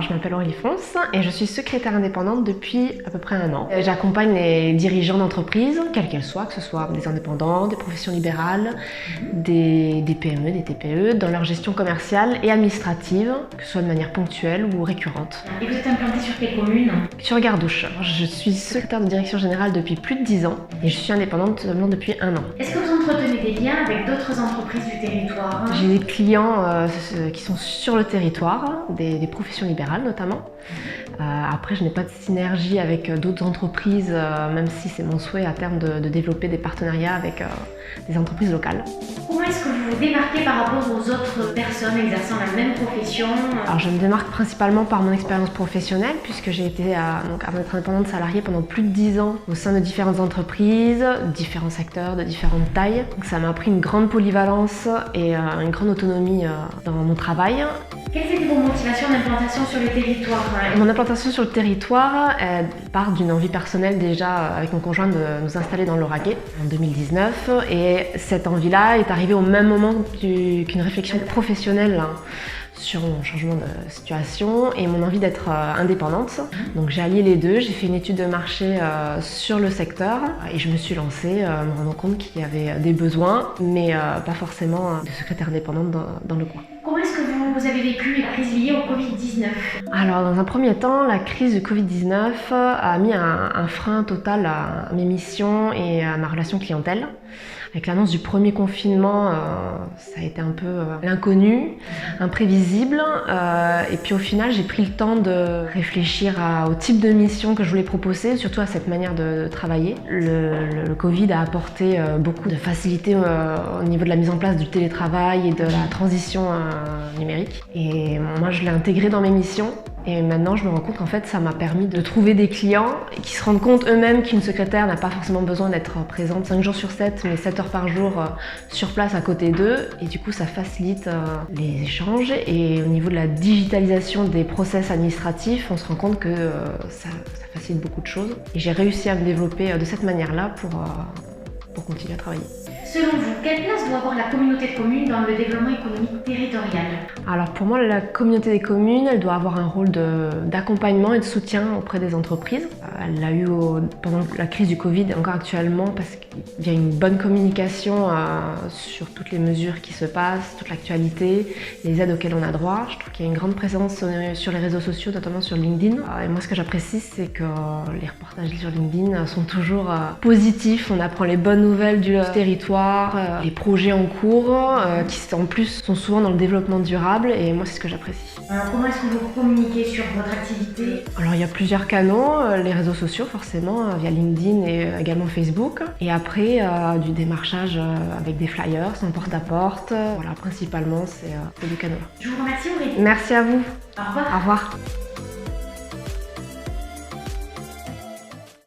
Je m'appelle Aurélie Fonce et je suis secrétaire indépendante depuis à peu près 1 an. J'accompagne les dirigeants d'entreprises, quelles qu'elles soient, que ce soit des indépendants, des professions libérales, des PME, des TPE, dans leur gestion commerciale et administrative, que ce soit de manière ponctuelle ou récurrente. Et vous êtes implantée sur quelle commune? Sur Gardouche. Je suis secrétaire de direction générale depuis plus de 10 ans et je suis indépendante seulement depuis 1 an. Est-ce que vous entretenez des liens avec d'autres entreprises du territoire? J'ai des clients qui sont sur le territoire, des professions libérales notamment. Après, je n'ai pas de synergie avec d'autres entreprises, même si c'est mon souhait à terme de développer des partenariats avec des entreprises locales. Comment est-ce que vous vous démarquez par rapport aux autres personnes exerçant la même profession? Alors, je me démarque principalement par mon expérience professionnelle, puisque j'ai été avant d'être indépendante salariée pendant plus de 10 ans au sein de différentes entreprises, différents secteurs, de différentes tailles. Donc, ça m'a appris une grande polyvalence et une grande autonomie dans mon travail. Quelles étaient vos motivations d'implantation sur le territoire? Mon implantation sur le territoire part d'une envie personnelle déjà avec mon conjoint de nous installer dans l'Auragais en 2019 et cette envie-là est arrivée au même moment qu'une réflexion professionnelle sur mon changement de situation et mon envie d'être indépendante. Donc j'ai allié les deux, j'ai fait une étude de marché sur le secteur et je me suis lancée me rendant compte qu'il y avait des besoins mais pas forcément de secrétaire indépendante dans le coin. Comment est-ce que vous avez vécu la crise liée au Covid-19? Alors dans un premier temps, la crise du Covid-19 a mis un frein total à mes missions et à ma relation clientèle. Avec l'annonce du premier confinement, ça a été un peu l'inconnu, imprévisible. Et puis au final, j'ai pris le temps de réfléchir au type de mission que je voulais proposer, surtout à cette manière de travailler. Le Covid a apporté beaucoup de facilité au niveau de la mise en place du télétravail et de la transition numérique. Et moi, je l'ai intégré dans mes missions. Et maintenant, je me rends compte qu'en fait, ça m'a permis de trouver des clients qui se rendent compte eux-mêmes qu'une secrétaire n'a pas forcément besoin d'être présente 5 jours sur 7, mais 7 heures par jour sur place à côté d'eux. Et du coup, ça facilite les échanges. Et au niveau de la digitalisation des process administratifs, on se rend compte que ça facilite beaucoup de choses. Et j'ai réussi à me développer de cette manière-là pour continuer à travailler. Selon vous, quelle place doit avoir la communauté de communes dans le développement économique territorial? Alors pour moi, la communauté des communes, elle doit avoir un rôle d'accompagnement et de soutien auprès des entreprises. Elle l'a eu pendant la crise du Covid et encore actuellement parce qu'il y a une bonne communication sur toutes les mesures qui se passent, toute l'actualité, les aides auxquelles on a droit. Je trouve qu'il y a une grande présence sur les réseaux sociaux, notamment sur LinkedIn. Et moi, ce que j'apprécie, c'est que les reportages sur LinkedIn sont toujours positifs. On apprend les bonnes nouvelles du territoire, les projets en cours qui en plus sont souvent dans le développement durable et moi c'est ce que j'apprécie. Alors comment est-ce que vous communiquez sur votre activité? Alors il y a plusieurs canaux, les réseaux sociaux forcément via LinkedIn et également Facebook et après du démarchage avec des flyers en porte-à-porte. Voilà, principalement c'est des canaux là. Je vous remercie Aurélie. Merci à vous. Au revoir. Au revoir.